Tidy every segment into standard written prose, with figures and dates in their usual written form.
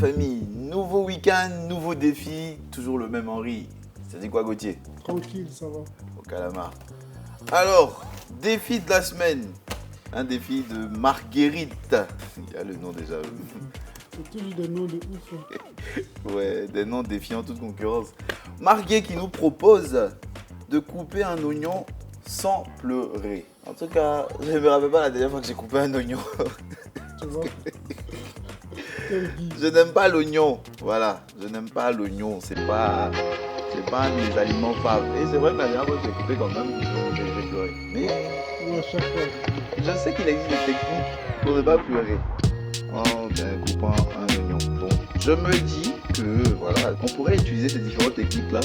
famille, nouveau week-end, nouveau défi, toujours le même Henri. Ça dit quoi Gauthier? Tranquille, ça va. Au calamar. Alors, défi de la semaine. Un défi de Marguerite. Il y a le nom déjà. C'est toujours des noms de ouf. Ouais, des noms défiant toute concurrence. Marguerite qui nous propose de couper un oignon sans pleurer. En tout cas, je ne me rappelle pas la dernière fois que j'ai coupé un oignon. Tu vois. Quel guide. Je n'aime pas l'oignon. Voilà, je n'aime pas l'oignon. C'est pas un de mes aliments phares. Et c'est vrai que la dernière fois que j'ai coupé quand même, j'ai pleuré. Mais Ou à chaque fois. je sais qu'il existe des techniques pour ne pas pleurer en coupant un oignon. Bon, je me dis que voilà, on pourrait utiliser ces différentes techniques-là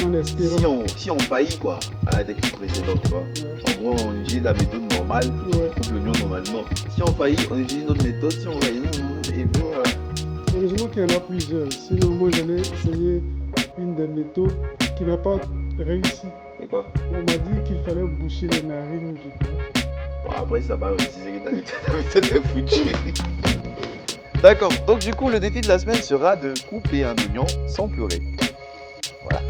En espérant. si on faillit quoi à la technique précédente, tu vois. Ouais. En gros, on utilise la méthode normale, Ouais. on coupe l'oignon normalement. Si on faillit, on utilise notre méthode. Si on faillit, et puis voilà. Heureusement qu'il y en a plusieurs. Sinon, moi, j'en ai essayé une des méthodes qui n'a pas réussi. Et quoi? On m'a dit qu'il fallait boucher les narines. Bon, après, ça va aussi, c'est que ta méthode est foutue. D'accord, donc du coup, le défi de la semaine sera de couper un oignon sans pleurer. Voilà.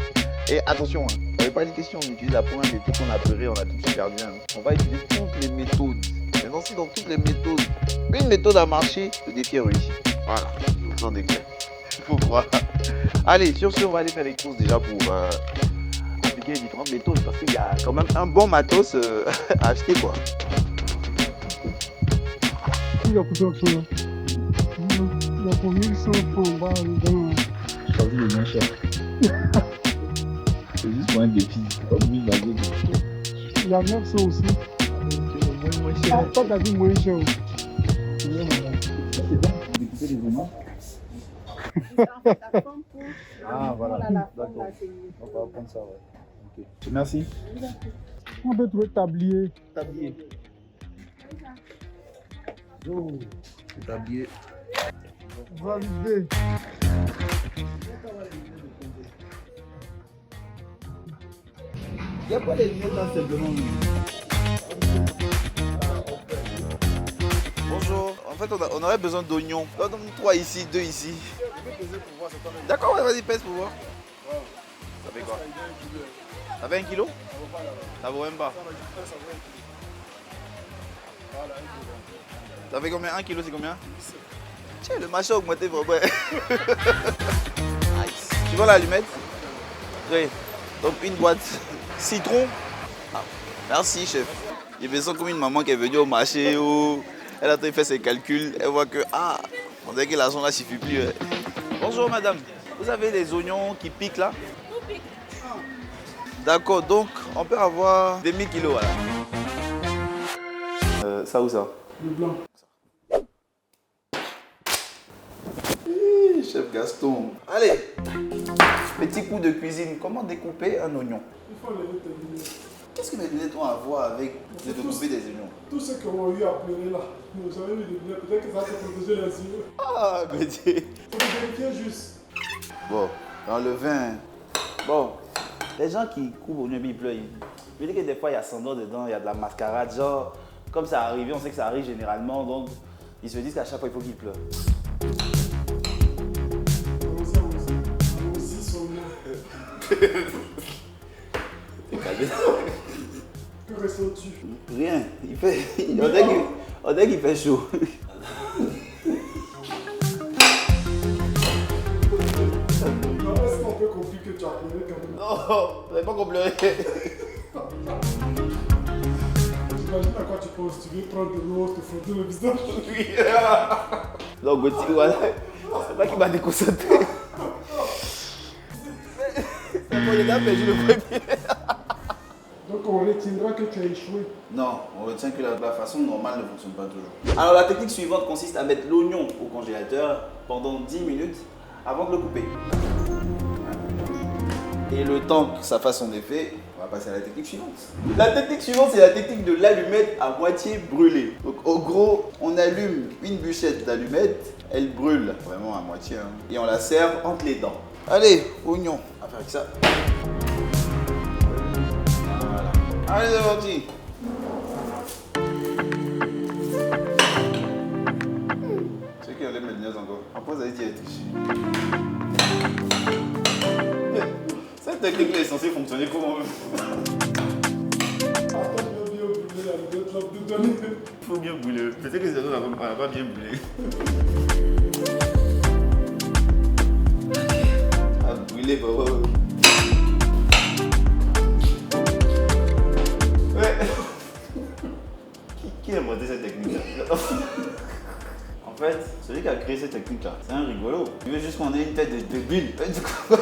Et attention, hein, ça n'est pas une question, on utilise la première méthode qu'on a pleuré, on a tout de suite perdu. Hein. On va utiliser toutes les méthodes. Maintenant, si dans toutes les méthodes, une méthode a marché, le défi est réussi. Voilà, sans décret. Il faut croire. Allez, sur ce, on va aller faire les courses déjà pour appliquer les différentes méthodes parce qu'il y a quand même un bon matos à acheter quoi. Il a coûté un peu là. Il a pour 1100 francs en bas dedans. Choisis le moins cher. C'est juste pour un défi. Comme 1000 euros. Il y a 900 aussi. Ah, toi, t'as dit moins cher. C'est bien, madame. Ça, c'est bien pour découper les oignons. Ah, voilà. D'accord. On va prendre ça, ouais. Ok. Merci. On peut trouver tablier. Tablier. Oh, tablier. Validé. Il n'y a pas les lunettes là, simplement. Bonjour, en fait on aurait besoin d'oignons. Donne 3 ici, 2 ici. D'accord, ouais, vas-y, pèse pour voir. Ça fait quoi? Ça fait 1 kilo? Ça vaut même pas. Ça fait combien? 1 kilo, c'est combien? Tiens, le machin a augmenté vraiment. Nice. Tu vois l'allumette? Oui. Donc une boîte citron. Ah, merci chef. J'ai besoin comme une maman qui est venue au marché où elle a en train de faire ses calculs. Elle voit que on dirait que l'argent là suffit plus. Bonjour madame. Vous avez les oignons qui piquent là? Tout pique. D'accord, donc on peut avoir des 1000 kilos voilà. Ça ou ça? Le blanc. Chef Gaston. Allez, petit coup de cuisine. Comment découper un oignon? Il faut enlever tes lunettes. Qu'est-ce que mes lunettes ont à voir avec de découper des oignons? Tous ceux qui ont eu à pleurer là, vous avez mis des lunettes, peut-être que ça va te protéger les yeux. Ah, Gauthier. Il faut vérifier juste. Bon, dans le vin. Bon, les gens qui coupent oignon, ils pleurent. Je veux dire que des fois, il y a son nom dedans, il y a de la mascarade. Genre, comme ça arrive, on sait que ça arrive généralement, donc ils se disent qu'à chaque fois, il faut qu'ils pleurent. On aussi son nom. T'es calé. Que ressens-tu? Rien. On dirait qu'il fait chaud. Est-ce qu'on peut comprendre que tu as pleuré quand même? Non, vous n'avez pas qu'on pleurait. J'imagine à quoi tu penses. Tu veux prendre de l'eau, te frotter le visage? Oui. Non, Gauthier, voilà. C'est pas qu'il m'a déconcentré. C'est bon, il a perdu le premier. Donc on retiendra que tu as échoué. Non, on retient que la façon normale ne fonctionne pas toujours. Alors la technique suivante consiste à mettre l'oignon au congélateur pendant 10 minutes avant de le couper. Et le temps que ça fasse son effet, on va passer à la technique suivante. La technique suivante, c'est la technique de l'allumette à moitié brûlée. Donc au gros, on allume une bûchette d'allumette, elle brûle vraiment à moitié, hein, et on la serre entre les dents. Allez, oignon, on va faire avec ça. Allez, c'est parti. Ceux qui enlèvent les lunettes mayonnaise encore. Après, vous allez dire touché. Cette technique est censée fonctionner comment? Attends, je vais bien brûler la vidéo, tu vas tout donner. Il faut bien brûler. Peut-être que c'est nous, on n'a pas bien brûlé. Ah, brûler, bah ouais. Ouais. Qui a inventé cette technique-là? En fait, celui qui a créé cette technique-là, c'est un rigolo. Il veut juste qu'on ait une tête de débile. Du coup,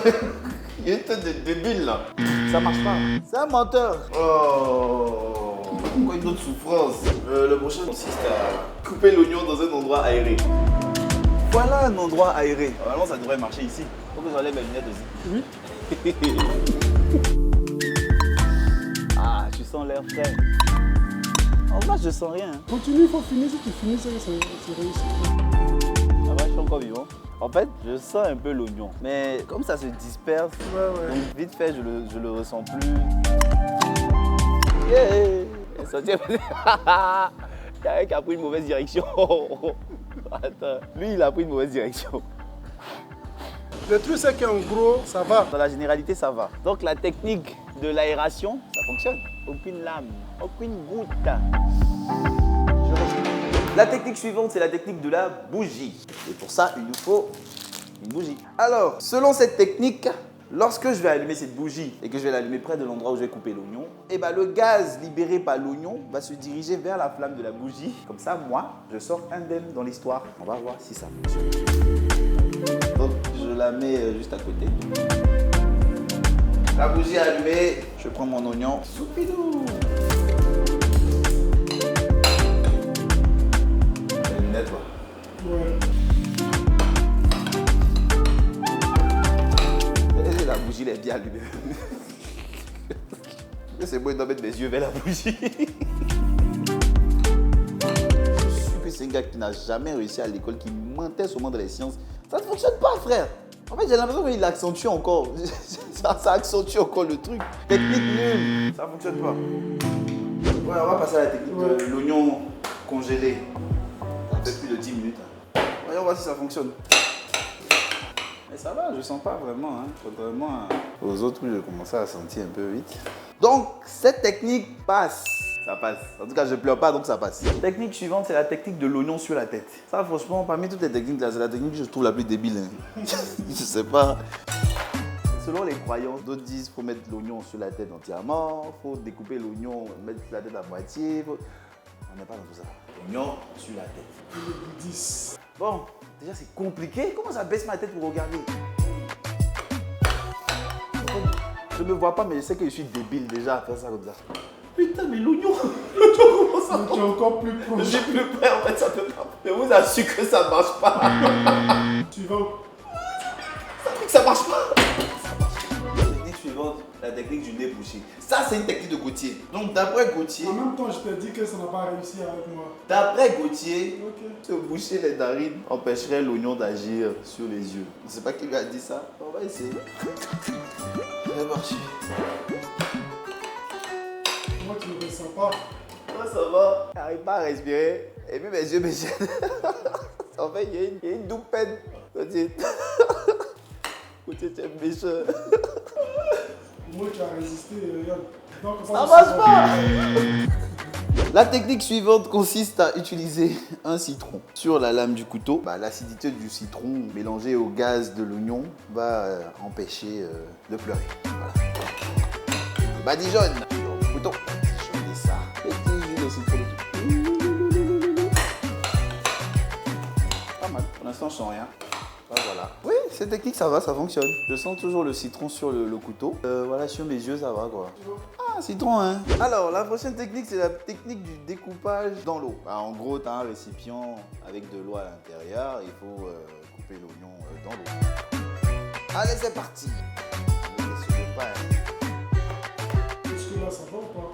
il y a une tête de débile là. Ça marche pas. C'est un menteur. Oh, pourquoi une autre souffrance? Le prochain consiste à couper l'oignon dans un endroit aéré. Voilà un endroit aéré. Normalement, ça devrait marcher ici. Faut que j'enlève mes lunettes aussi. Oui. Ah, tu sens l'air frais. En vrai, je sens rien. Continue, il faut finir. Si tu finis, c'est réussi. Ah ouais, je suis encore vivant. En fait, je sens un peu l'oignon. Mais comme ça se disperse, donc vite fait, je le ressens plus. Yeah! Ça tient. Il y a un qui a pris une mauvaise direction. Attends, lui, il a pris une mauvaise direction. Le truc, c'est qu'en gros, ça va. Dans la généralité, ça va. Donc, la technique de l'aération, ça fonctionne. Aucune lame, aucune goutte. La technique suivante, c'est la technique de la bougie. Et pour ça, il nous faut une bougie. Alors, selon cette technique, lorsque je vais allumer cette bougie et que je vais l'allumer près de l'endroit où je vais couper l'oignon, eh ben, le gaz libéré par l'oignon va se diriger vers la flamme de la bougie. Comme ça, moi, je sors indemne dans l'histoire. On va voir si ça fonctionne. Donc, je la mets juste à côté. La bougie allumée, je prends mon oignon. Soupidou! Les lunettes, Ouais. Et la bougie, elle est bien allumée. C'est bon, il doit mettre mes yeux vers la bougie. Je suis sûr que c'est un gars qui n'a jamais réussi à l'école, qui mentait sûrement dans les sciences. Ça ne fonctionne pas, frère. En fait, j'ai l'impression qu'il accentue encore. Ça accentue encore le truc. Technique nulle. Ça ne fonctionne pas. Ouais, on va passer à la technique de l'oignon congelé. Ça fait plus de 10 minutes. Voyons voir si ça fonctionne. Mais ça va, je sens pas vraiment. Contrairement aux autres où je commençais à sentir un peu vite. Donc, cette technique passe. Ça passe. En tout cas, je pleure pas, donc ça passe. La technique suivante, c'est la technique de l'oignon sur la tête. Ça, franchement, parmi toutes les techniques, c'est la technique que je trouve la plus débile. Je sais pas. Selon les croyances, d'autres disent qu'il faut mettre l'oignon sur la tête entièrement, il faut découper l'oignon, mettre la tête à moitié. On n'est pas dans tout ça. L'oignon sur la tête. 10. Bon, déjà c'est compliqué. Comment ça baisse ma tête pour regarder? Je ne me vois pas, mais je sais que je suis débile déjà à faire ça comme ça. Putain, mais l'oignon comment ça? Tu es encore plus proche. J'ai plus peur, en fait, ça peut pas. Je vous assure que ça marche pas. Suivant. Ça marche pas. La technique suivante, la technique du nez bouché. Ça, c'est une technique de Gauthier. Donc, d'après Gauthier, En même temps, je t'ai dit que ça n'a pas réussi avec moi. d'après Gauthier, Ok. se boucher les narines empêcherait l'oignon d'agir sur les yeux. On ne sait pas qui lui a dit ça. On va essayer. C'est parti. Moi, tu ne ressens pas. Moi, ça va. J'arrive pas à respirer. Et puis, mes yeux me gênent. En fait, il y a une double peine. Gauthier, tu es méchant. Moi, tu as résisté, regarde. Donc, Ça marche pas. La technique suivante consiste à utiliser un citron sur la lame du couteau. L'acidité du citron mélangée au gaz de l'oignon va empêcher de pleurer. Voilà. Badigeonne sur le couteau. Badigeonnez ça. Petit jus de citron. Pas mal. Pour l'instant, je sens rien. Voilà. Oui, cette technique, ça va, ça fonctionne. Je sens toujours le citron sur le couteau. Voilà, sur mes yeux, ça va quoi. Ah, citron, hein. Alors, la prochaine technique, c'est la technique du découpage dans l'eau. En gros, tu as un récipient avec de l'eau à l'intérieur. Il faut couper l'oignon dans l'eau. Allez, c'est parti. Ne me décevez pas, hein. Est-ce que là, ça va ou pas?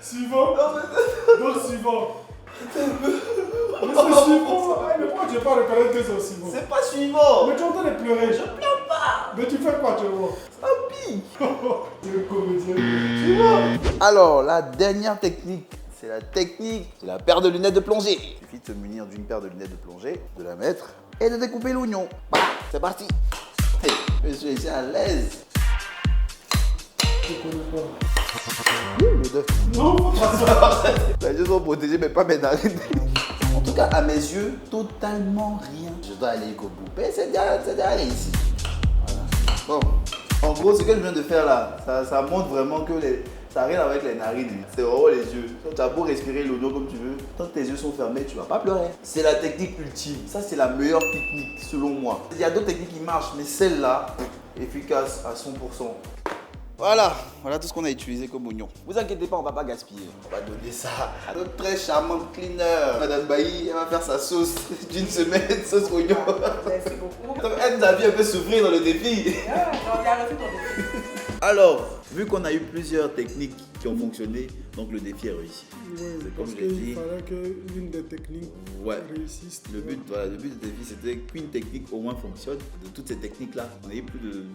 Suivant. Donc, suivant. Mais c'est suivant. Mais pourquoi tu ne veux pas reconnaître que c'est suivant? C'est pas suivant. Mais tu es en train de pleurer. Je pleure pas. Mais tu fais quoi, tu vois? Ça pique. Tu es le comédien. Alors, la dernière technique, C'est la technique de la paire de lunettes de plongée. Il suffit de se munir d'une paire de lunettes de plongée, de la mettre et de découper l'oignon. Bah, c'est parti. Hey, monsieur est à l'aise. Je connais pas. L'odeur. Non, Les yeux sont protégés, mais pas mes narines. En tout cas, à mes yeux, totalement rien. Je dois aller au bout. Mais c'est déjà réussi. Voilà. Bon, en gros, ce que je viens de faire là, ça montre vraiment que ça n'a rien à voir avec les narines. C'est vraiment les yeux. Tu as beau respirer l'oignon comme tu veux, tant que tes yeux sont fermés, tu vas pas pleurer. C'est la technique ultime. Ça, c'est la meilleure technique, selon moi. Il y a d'autres techniques qui marchent, mais celle-là, efficace à 100%. Voilà tout ce qu'on a utilisé comme oignon. Vous inquiétez pas, on va pas gaspiller. On va donner ça à notre très charmante cleaner. Madame Bailly, elle va faire sa sauce d'une semaine, sauce oignon. Merci beaucoup. Elle nous a vu un peu souffrir dans le défi. Alors, vu qu'on a eu plusieurs techniques qui ont fonctionné, donc le défi est réussi. Oui, C'est comme parce je l'ai qu'il dit. fallait que l'une des techniques réussisse. Le but du défi, c'était qu'une technique au moins fonctionne. De toutes ces techniques-là, on a eu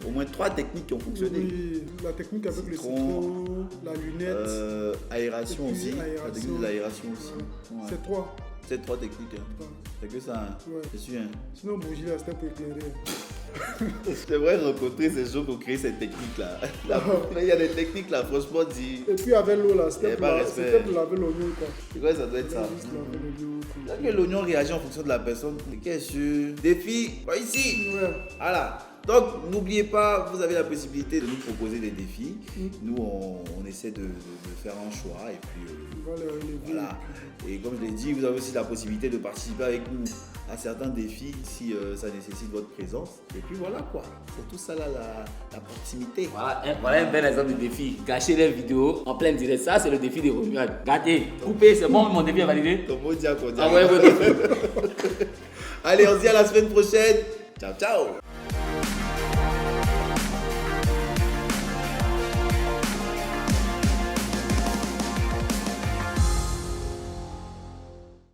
au moins 3 techniques qui ont fonctionné. Oui, la technique avec le citron, la lunette. Aération et puis aussi. La aération. technique de l'aération aussi. Ouais. Ouais. C'est 3. C'est 3 techniques. Hein. Ouais. C'est que ça, hein. Ouais. C'est sûr. Hein. Sinon, bougie là, c'était pour éclairer. J'aimerais rencontrer ces gens pour créer cette technique-là. Il y a des techniques là, franchement, dit. Et puis avec l'eau là, c'était Eh, pour, pas respect. c'était pour laver l'oignon quoi. C'est quoi, ça doit être ça? Juste laver l'oignon. Là que l'oignon réagit en fonction de la personne. Qu'est-ce que défi, pas ici. Ouais. Voilà. Donc, n'oubliez pas, vous avez la possibilité de nous proposer des défis. Nous, on essaie de faire un choix et puis On va les relever. voilà. Et comme je l'ai dit, vous avez aussi la possibilité de participer avec nous à certains défis si ça nécessite votre présence. Et puis voilà quoi. C'est tout ça là, la proximité. Voilà un bel exemple de défi. Gâcher les vidéos en plein direct. Ça, c'est le défi des Romuald. Gâtez, coupez, c'est bon, mon défi est validé. Ton mot dit à quoi dire. Envoyez vos défis. Allez, on se dit à la semaine prochaine. Ciao, ciao.